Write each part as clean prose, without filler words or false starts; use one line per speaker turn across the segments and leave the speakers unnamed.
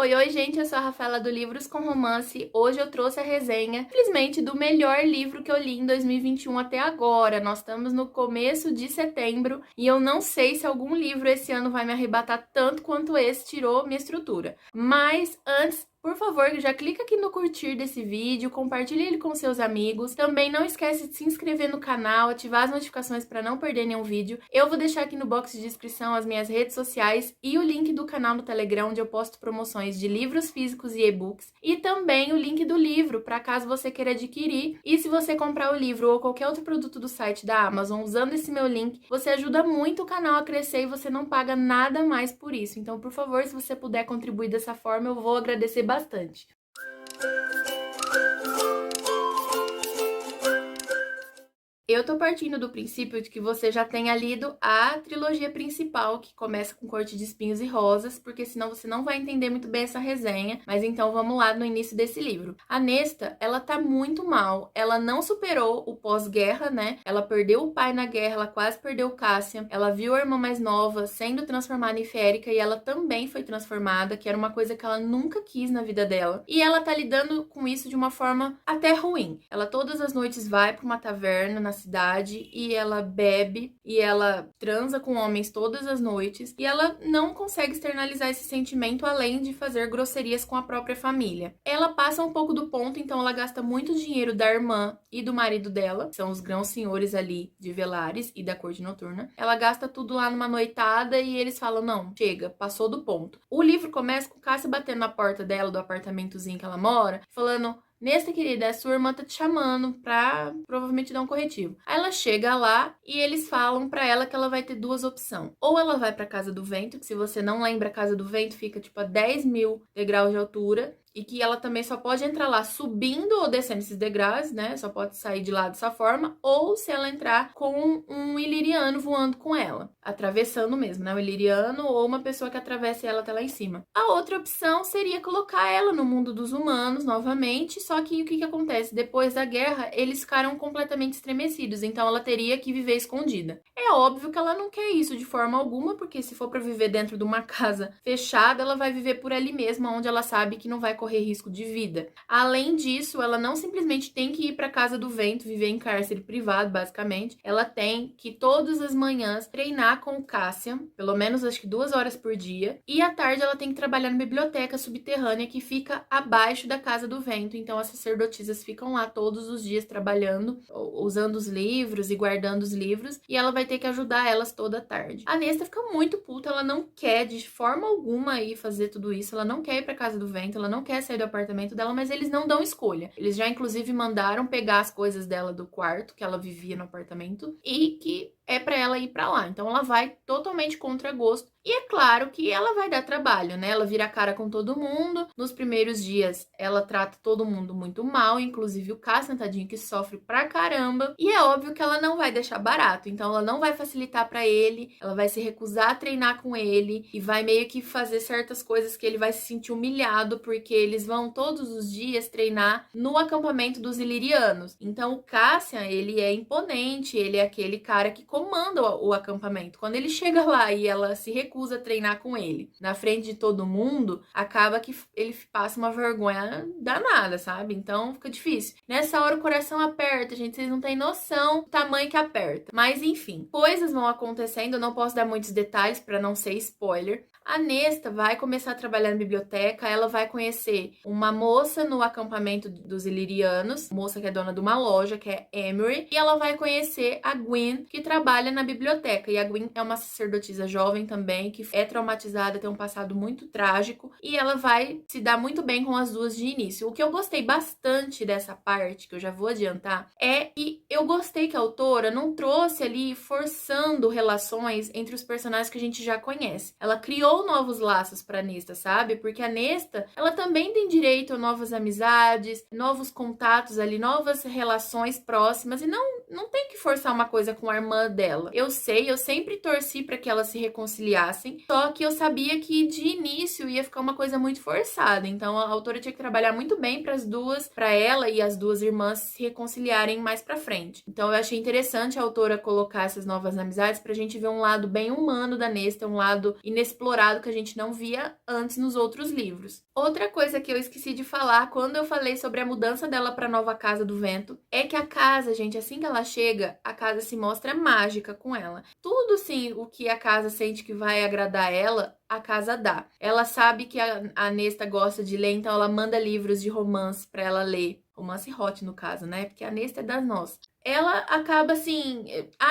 Oi, oi, gente, eu sou a Rafaela do Livros com Romance. Hoje eu trouxe a resenha, simplesmente, do melhor livro que eu li em 2021 até agora. Nós estamos no começo de setembro e eu não sei se algum livro esse ano vai me arrebatar tanto quanto esse tirou minha estrutura. Mas antes, por favor, já clica aqui no curtir desse vídeo, compartilhe ele com seus amigos. Também não esquece de se inscrever no canal, ativar as notificações para não perder nenhum vídeo. Eu vou deixar aqui no box de descrição as minhas redes sociais e o link do canal no Telegram, onde eu posto promoções de livros físicos e e-books. E também o link do livro, para caso você queira adquirir. E se você comprar o livro ou qualquer outro produto do site da Amazon usando esse meu link, você ajuda muito o canal a crescer e você não paga nada mais por isso. Então, por favor, se você puder contribuir dessa forma, eu vou agradecer bastante. Eu tô partindo do princípio de que você já tenha lido a trilogia principal, que começa com Corte de Espinhos e Rosas, porque senão você não vai entender muito bem essa resenha. Mas então vamos lá no início desse livro. A Nesta, ela tá muito mal. Ela não superou o pós-guerra, né? Ela perdeu o pai na guerra, ela quase perdeu o Cassian. Ela viu a irmã mais nova sendo transformada em férica e ela também foi transformada, que era uma coisa que ela nunca quis na vida dela. E ela tá lidando com isso de uma forma até ruim. Ela todas as noites vai pra uma taverna na cidade e ela bebe e ela transa com homens todas as noites e ela não consegue externalizar esse sentimento além de fazer grosserias com a própria família. Ela passa um pouco do ponto, então ela gasta muito dinheiro da irmã e do marido dela, que são os grãos senhores ali de Velares e da corte noturna. Ela gasta tudo lá numa noitada e eles falam, não, chega, passou do ponto. O livro começa com Cássia batendo na porta dela, do apartamentozinho que ela mora, falando... Nesta, querida, a sua irmã tá te chamando pra provavelmente dar um corretivo. Aí ela chega lá e eles falam pra ela que ela vai ter duas opções. Ou ela vai pra Casa do Vento, que se você não lembra, a Casa do Vento fica tipo a 10.000 degraus de altura. E que ela também só pode entrar lá subindo ou descendo esses degraus, né? Só pode sair de lá dessa forma. Ou se ela entrar com um iliriano voando com ela. Atravessando mesmo, né? O iliriano ou uma pessoa que atravesse ela até lá em cima. A outra opção seria colocar ela no mundo dos humanos novamente. Só que o que acontece? Depois da guerra, eles ficaram completamente estremecidos. Então ela teria que viver escondida. É óbvio que ela não quer isso de forma alguma. Porque se for pra viver dentro de uma casa fechada, ela vai viver por ali mesma, onde ela sabe que não vai correr risco de vida. Além disso, ela não simplesmente tem que ir para Casa do Vento, viver em cárcere privado, basicamente. Ela tem que todas as manhãs treinar com o Cassian, pelo menos acho que 2 horas por dia, e à tarde ela tem que trabalhar na biblioteca subterrânea que fica abaixo da Casa do Vento. Então as sacerdotisas ficam lá todos os dias trabalhando, usando os livros e guardando os livros, e ela vai ter que ajudar elas toda a tarde. A Nesta fica muito puta, ela não quer de forma alguma ir fazer tudo isso, ela não quer ir para Casa do Vento, ela não quer sair do apartamento dela, mas eles não dão escolha. Eles já, inclusive, mandaram pegar as coisas dela do quarto, que ela vivia no apartamento, e que é pra ela ir pra lá. Então ela vai totalmente contra gosto. E é claro que ela vai dar trabalho, né? Ela vira a cara com todo mundo. Nos primeiros dias, ela trata todo mundo muito mal, inclusive o Cassian, tadinho, que sofre pra caramba. E é óbvio que ela não vai deixar barato. Então ela não vai facilitar pra ele, ela vai se recusar a treinar com ele e vai meio que fazer certas coisas que ele vai se sentir humilhado, porque eles vão todos os dias treinar no acampamento dos ilirianos. Então o Cassian, ele é imponente, ele é aquele cara que comanda o acampamento. Quando ele chega lá e ela se recusa a treinar com ele na frente de todo mundo, acaba que ele passa uma vergonha danada, sabe? Então fica difícil. Nessa hora o coração aperta, gente, vocês não têm noção do tamanho que aperta. Mas enfim, coisas vão acontecendo, eu não posso dar muitos detalhes para não ser spoiler. A Nesta vai começar a trabalhar na biblioteca, ela vai conhecer uma moça no acampamento dos ilirianos, moça que é dona de uma loja, que é Emery, e ela vai conhecer a Gwen, que trabalha na biblioteca. E a Gwen é uma sacerdotisa jovem também, que é traumatizada, tem um passado muito trágico, e ela vai se dar muito bem com as duas de início. O que eu gostei bastante dessa parte, que eu já vou adiantar, é que eu gostei que a autora não trouxe ali forçando relações entre os personagens que a gente já conhece. Ela criou novos laços para Nesta, sabe? Porque a Nesta, ela também tem direito a novas amizades, novos contatos ali, novas relações próximas, e não tem que forçar uma coisa com a irmã dela. Eu sempre torci para que elas se reconciliassem, só que eu sabia que de início ia ficar uma coisa muito forçada. Então a autora tinha que trabalhar muito bem para as duas, para ela e as duas irmãs se reconciliarem mais para frente. Então eu achei interessante a autora colocar essas novas amizades pra gente ver um lado bem humano da Nesta, um lado inexplorado que a gente não via antes nos outros livros. Outra coisa que eu esqueci de falar quando eu falei sobre a mudança dela para a nova Casa do Vento é que a casa, gente, assim que ela chega, a casa se mostra mágica com ela. Tudo sim, o que a casa sente que vai agradar ela, a casa dá. Ela sabe que a Nesta gosta de ler, então ela manda livros de romance para ela ler. Romance hot, no caso, né? Porque a Nesta é das nossas. Ela acaba assim,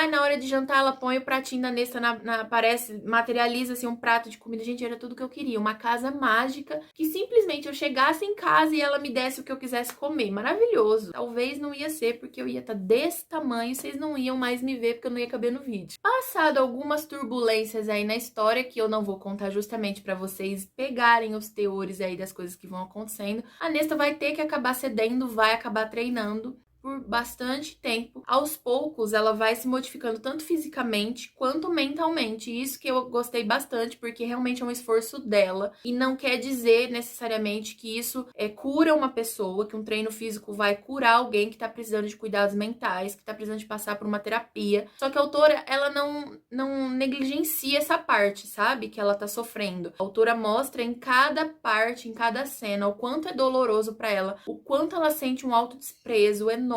na hora de jantar ela põe o pratinho da Nesta aparece, materializa assim um prato de comida. Gente, era tudo que eu queria, uma casa mágica que simplesmente eu chegasse em casa e ela me desse o que eu quisesse comer. Maravilhoso. Talvez não ia ser porque eu ia estar desse tamanho, vocês não iam mais me ver porque eu não ia caber no vídeo. Passado algumas turbulências aí na história que eu não vou contar justamente para vocês pegarem os teores aí das coisas que vão acontecendo, a Nesta vai ter que acabar cedendo, vai acabar treinando por bastante tempo. Aos poucos, ela vai se modificando tanto fisicamente quanto mentalmente. Isso que eu gostei bastante, porque realmente é um esforço dela. E não quer dizer necessariamente que isso cura uma pessoa, que um treino físico vai curar alguém que tá precisando de cuidados mentais, que tá precisando de passar por uma terapia. Só que a autora, ela não negligencia essa parte, sabe? Que ela tá sofrendo. A autora mostra em cada parte, em cada cena, o quanto é doloroso para ela, o quanto ela sente um autodesprezo enorme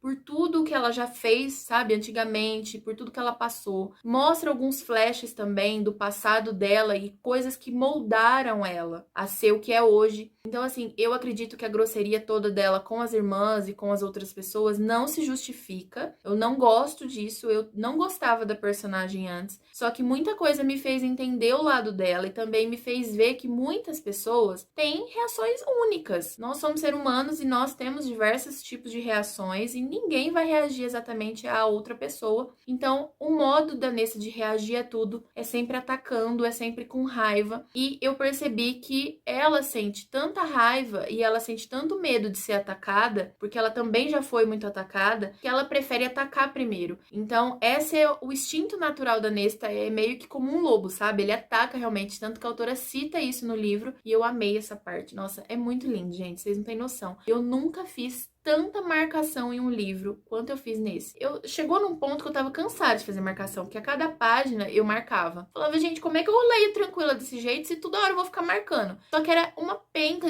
por tudo que ela já fez, sabe, antigamente, por tudo que ela passou. Mostra alguns flashes também do passado dela e coisas que moldaram ela a ser o que é hoje. Então, assim, eu acredito que a grosseria toda dela com as irmãs e com as outras pessoas não se justifica. Eu não gosto disso, eu não gostava da personagem antes. Só que muita coisa me fez entender o lado dela e também me fez ver que muitas pessoas têm reações únicas. Nós somos seres humanos e nós temos diversos tipos de reações e ninguém vai reagir exatamente a outra pessoa. Então, o modo da Nessa de reagir a tudo é sempre atacando, é sempre com raiva. E eu percebi que ela sente tanta raiva e ela sente tanto medo de ser atacada, porque ela também já foi muito atacada, que ela prefere atacar primeiro. Então, esse é o instinto natural da Nesta, é meio que como um lobo, sabe? Ele ataca realmente, tanto que a autora cita isso no livro e eu amei essa parte. Nossa, é muito lindo, gente, vocês não têm noção. Eu nunca fiz tanta marcação em um livro quanto eu fiz nesse. Chegou num ponto que eu tava cansada de fazer marcação, porque a cada página eu marcava. Falava, gente, como é que eu leio tranquila desse jeito se toda hora eu vou ficar marcando? Só que era uma penca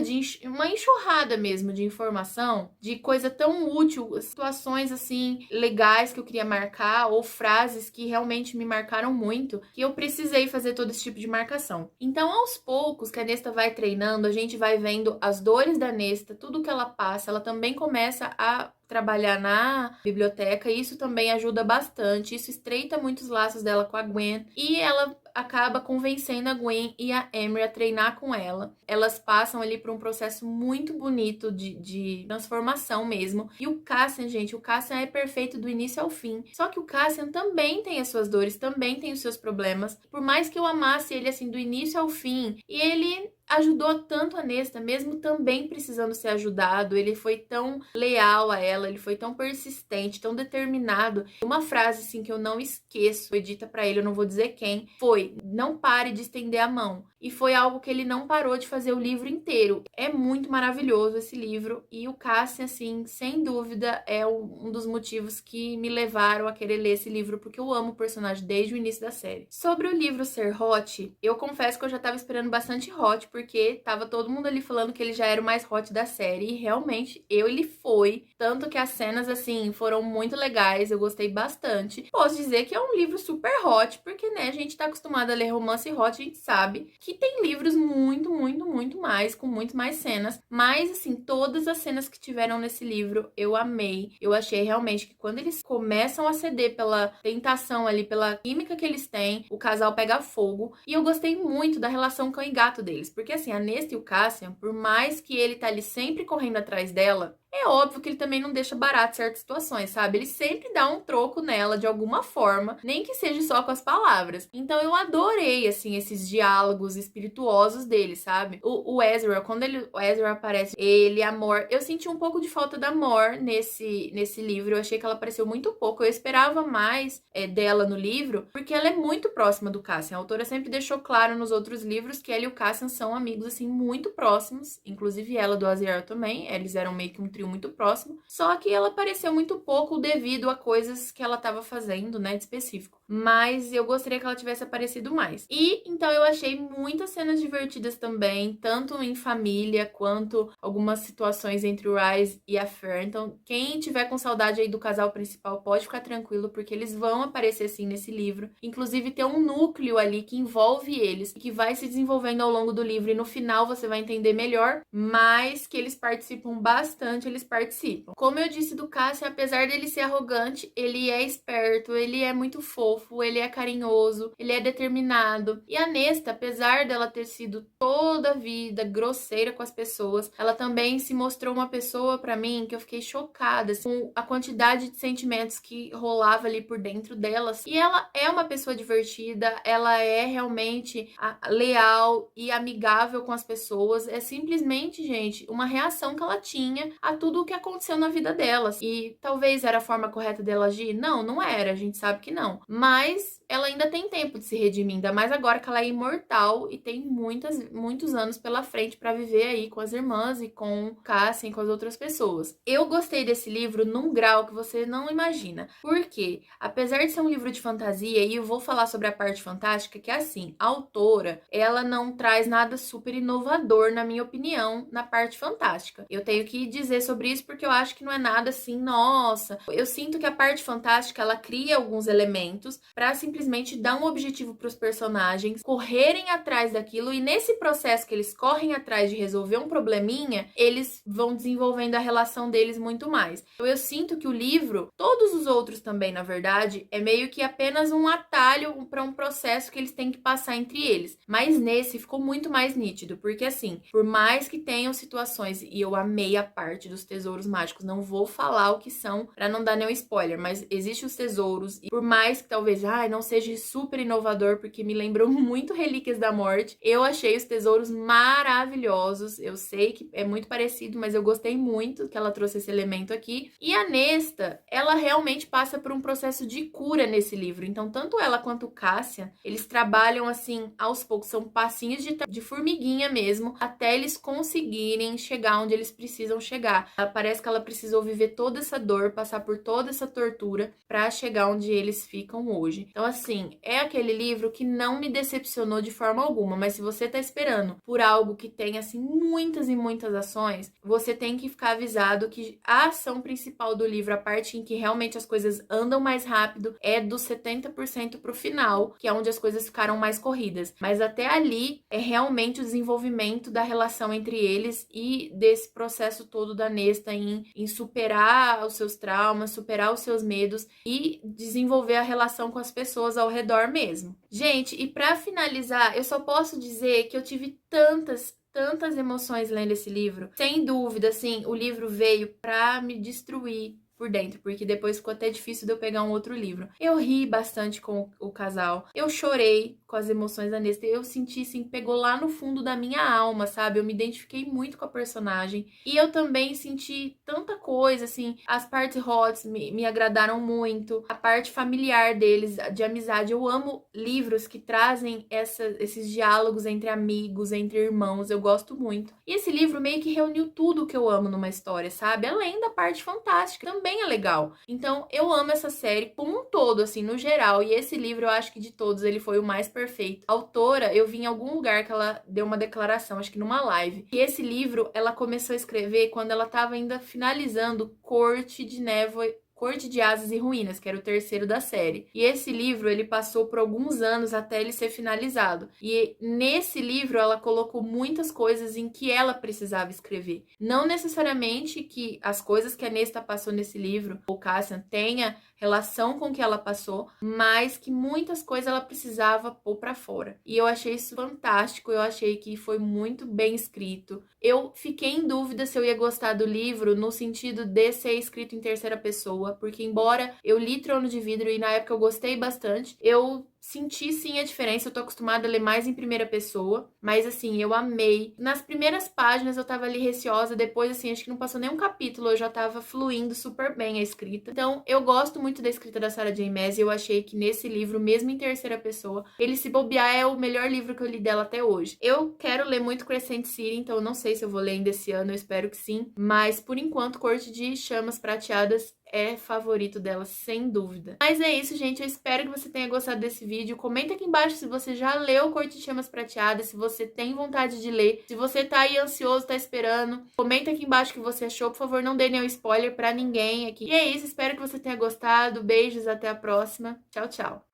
uma enxurrada mesmo de informação, de coisa tão útil, situações assim legais que eu queria marcar ou frases que realmente me marcaram muito, que eu precisei fazer todo esse tipo de marcação. Então, aos poucos que a Nesta vai treinando, a gente vai vendo as dores da Nesta, tudo que ela passa, ela também começa a trabalhar na biblioteca e isso também ajuda bastante, isso estreita muitos laços dela com a Gwen e ela acaba convencendo a Gwen e a Emery a treinar com ela. Elas passam ali por um processo muito bonito de transformação mesmo. E o Cassian, gente, o Cassian é perfeito do início ao fim. Só que o Cassian também tem as suas dores, também tem os seus problemas. Por mais que eu amasse ele assim do início ao fim, e ele ajudou tanto a Nesta, mesmo também precisando ser ajudado. Ele foi tão leal a ela, ele foi tão persistente, tão determinado. Uma frase assim que eu não esqueço, foi dita pra ele, eu não vou dizer quem, foi: não pare de estender a mão. E foi algo que ele não parou de fazer o livro inteiro. É muito maravilhoso esse livro e o Cassian, assim, sem dúvida, é um dos motivos que me levaram a querer ler esse livro, porque eu amo o personagem desde o início da série. Sobre o livro ser hot, eu confesso que eu já tava esperando bastante hot, porque tava todo mundo ali falando que ele já era o mais hot da série, e realmente ele foi. Tanto que as cenas, assim, foram muito legais, eu gostei bastante. Posso dizer que é um livro super hot, porque, né, a gente tá acostumado a ler romance hot, a gente sabe que tem livros muito, muito, muito mais, com muito mais cenas. Mas, assim, todas as cenas que tiveram nesse livro, eu amei. Eu achei realmente que quando eles começam a ceder pela tentação ali, pela química que eles têm, o casal pega fogo. E eu gostei muito da relação cão e gato deles. Porque, assim, a Nesta e o Cassian, por mais que ele tá ali sempre correndo atrás dela, é óbvio que ele também não deixa barato certas situações, sabe? Ele sempre dá um troco nela de alguma forma, nem que seja só com as palavras. Então eu adorei, assim, esses diálogos espirituosos dele, sabe? O Ezra, quando o Ezra aparece, ele, a Mor, eu senti um pouco de falta da Mor nesse livro, eu achei que ela apareceu muito pouco, eu esperava mais dela no livro, porque ela é muito próxima do Cassian. A autora sempre deixou claro nos outros livros que ela e o Cassian são amigos, assim, muito próximos, inclusive ela do Aziel também, eles eram meio que um trio muito próximo, só que ela apareceu muito pouco devido a coisas que ela estava fazendo, né, de específico. Mas eu gostaria que ela tivesse aparecido mais. E então eu achei muitas cenas divertidas também, tanto em família quanto algumas situações entre o Rise e a Fer. Então, quem tiver com saudade aí do casal principal pode ficar tranquilo, porque eles vão aparecer sim nesse livro. Inclusive, tem um núcleo ali que envolve eles e que vai se desenvolvendo ao longo do livro. E no final você vai entender melhor, mas que eles participam bastante, eles participam. Como eu disse do Cassian, apesar dele ser arrogante, ele é esperto, ele é muito fofo, ele é carinhoso, ele é determinado. E a Nesta, apesar dela ter sido toda a vida grosseira com as pessoas, ela também se mostrou uma pessoa pra mim que eu fiquei chocada assim, com a quantidade de sentimentos que rolava ali por dentro delas. E ela é uma pessoa divertida, ela é realmente leal e amigável com as pessoas. É simplesmente, gente, uma reação que ela tinha a tudo o que aconteceu na vida delas. E talvez era a forma correta dela agir? Não, não era, a gente sabe que não. Mas ela ainda tem tempo de se redimir, ainda mais agora que ela é imortal e tem muitos anos pela frente para viver aí com as irmãs e com o Cassian e com as outras pessoas. Eu gostei desse livro num grau que você não imagina. Porque, apesar de ser um livro de fantasia, e eu vou falar sobre a parte fantástica, que é assim, a autora, ela não traz nada super inovador, na minha opinião, na parte fantástica. Eu tenho que dizer sobre isso porque eu acho que não é nada assim, nossa. Eu sinto que a parte fantástica, ela cria alguns elementos para simplesmente dar um objetivo para os personagens correrem atrás daquilo, e nesse processo que eles correm atrás de resolver um probleminha, eles vão desenvolvendo a relação deles muito mais. Então eu sinto que o livro, todos os outros também, na verdade, é meio que apenas um atalho para um processo que eles têm que passar entre eles. Mas nesse ficou muito mais nítido, porque assim, por mais que tenham situações, e eu amei a parte dos tesouros mágicos, não vou falar o que são para não dar nenhum spoiler, mas existem os tesouros, e por mais que talvez, não seja super inovador, porque me lembrou muito Relíquias da Morte, eu achei os tesouros maravilhosos. Eu sei que é muito parecido, mas eu gostei muito que ela trouxe esse elemento aqui. E a Nesta, ela realmente passa por um processo de cura nesse livro. Então, tanto ela quanto o Cassian, eles trabalham assim, aos poucos, são passinhos de formiguinha mesmo, até eles conseguirem chegar onde eles precisam chegar. Parece que ela precisou viver toda essa dor, passar por toda essa tortura para chegar onde eles ficam hoje. Então, assim, é aquele livro que não me decepcionou de forma alguma, mas se você tá esperando por algo que tem, assim, muitas e muitas ações, você tem que ficar avisado que a ação principal do livro, a parte em que realmente as coisas andam mais rápido, é dos 70% pro final, que é onde as coisas ficaram mais corridas. Mas até ali é realmente o desenvolvimento da relação entre eles e desse processo todo da Nesta em superar os seus traumas, superar os seus medos e desenvolver a relação com as pessoas ao redor mesmo. Gente, e para finalizar, eu só posso dizer que eu tive tantas emoções lendo esse livro. Sem dúvida, assim, o livro veio para me destruir por dentro, porque depois ficou até difícil de eu pegar um outro livro. Eu ri bastante com o casal, eu chorei com as emoções da Nesta, eu senti, assim, pegou lá no fundo da minha alma, sabe? Eu me identifiquei muito com a personagem, e eu também senti tanta coisa, assim, as partes hots me agradaram muito, a parte familiar deles, de amizade. Eu amo livros que trazem esses diálogos entre amigos, entre irmãos, eu gosto muito. E esse livro meio que reuniu tudo que eu amo numa história, sabe? Além da parte fantástica, também é legal. Então, eu amo essa série como um todo, assim, no geral. E esse livro, eu acho que de todos, ele foi o mais perfeito. A autora, eu vi em algum lugar que ela deu uma declaração, acho que numa live. E esse livro, ela começou a escrever quando ela tava ainda finalizando Corte de Névoa Corte de Asas e Ruínas, que era o terceiro da série. E esse livro, ele passou por alguns anos até ele ser finalizado. E nesse livro, ela colocou muitas coisas em que ela precisava escrever. Não necessariamente que as coisas que a Nesta passou nesse livro, ou Cassian, tenha relação com o que ela passou, mas que muitas coisas ela precisava pôr pra fora. E eu achei isso fantástico, eu achei que foi muito bem escrito. Eu fiquei em dúvida se eu ia gostar do livro no sentido de ser escrito em terceira pessoa, porque embora eu li Trono de Vidro e na época eu gostei bastante, eu senti sim a diferença, eu tô acostumada a ler mais em primeira pessoa, mas assim, eu amei. Nas primeiras páginas eu tava ali receosa, depois assim, acho que não passou nem um capítulo, eu já tava fluindo super bem a escrita. Então, eu gosto muito da escrita da Sarah J. Maas e eu achei que nesse livro, mesmo em terceira pessoa, ele se bobear é o melhor livro que eu li dela até hoje. Eu quero ler muito Crescent City, então eu não sei se eu vou ler ainda esse ano, eu espero que sim, mas por enquanto, Corte de Chamas Prateadas é favorito dela, sem dúvida. Mas é isso, gente. Eu espero que você tenha gostado desse vídeo. Comenta aqui embaixo se você já leu Corte de Chamas Prateadas, se você tem vontade de ler, se você tá aí ansioso, tá esperando. Comenta aqui embaixo o que você achou. Por favor, não dê nenhum spoiler pra ninguém aqui. E é isso, espero que você tenha gostado. Beijos, até a próxima. Tchau, tchau.